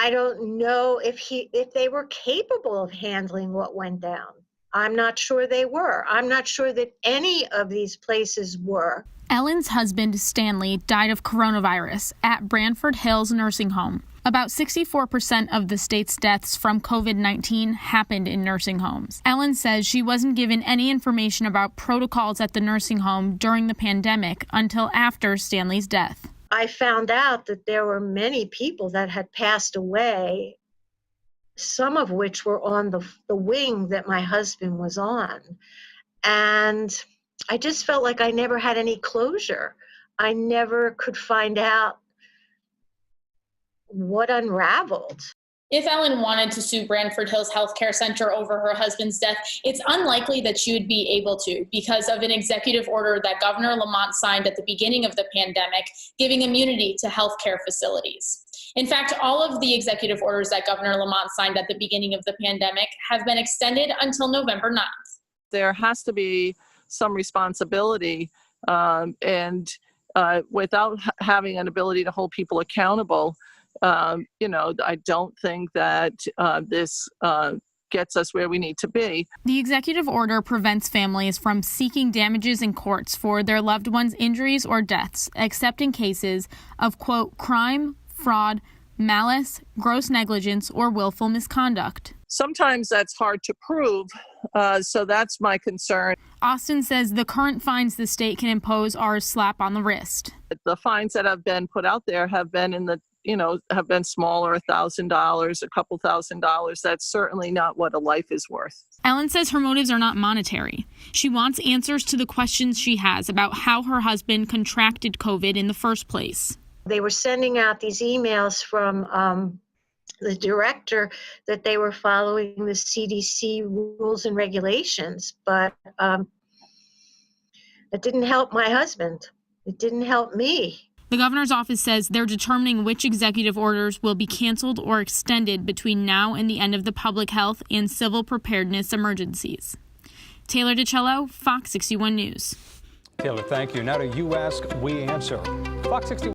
I don't know if they were capable of handling what went down. I'm not sure they were. I'm not sure that any of these places were. Ellen's husband, Stanley, died of coronavirus at Branford Hills Nursing Home. About 64% of the state's deaths from COVID-19 happened in nursing homes. Ellen says she wasn't given any information about protocols at the nursing home during the pandemic until after Stanley's death. I found out that there were many people that had passed away, some of which were on the wing that my husband was on. And I just felt like I never had any closure. I never could find out what unraveled. If Ellen wanted to sue Branford Hills Healthcare Center over her husband's death, it's unlikely that she would be able to because of an executive order that Governor Lamont signed at the beginning of the pandemic, giving immunity to healthcare facilities. In fact, all of the executive orders that Governor Lamont signed at the beginning of the pandemic have been extended until November 9th. There has to be some responsibility and without having an ability to hold people accountable, I don't think that this gets us where we need to be. The executive order prevents families from seeking damages in courts for their loved ones' injuries or deaths, except in cases of, quote, crime, fraud, malice, gross negligence, or willful misconduct. Sometimes that's hard to prove, so that's my concern. Austin says the current fines the state can impose are a slap on the wrist. The fines that have been put out there have been have been smaller, $1,000, a couple $1,000. That's certainly not what a life is worth. Ellen says her motives are not monetary. She wants answers to the questions she has about how her husband contracted COVID in the first place. They were sending out these emails from the director that they were following the CDC rules and regulations, but it didn't help my husband. It didn't help me. The governor's office says they're determining which executive orders will be canceled or extended between now and the end of the public health and civil preparedness emergencies. Taylor DiCello, Fox 61 News. Taylor, thank you. Now to You Ask, We Answer. Fox 61.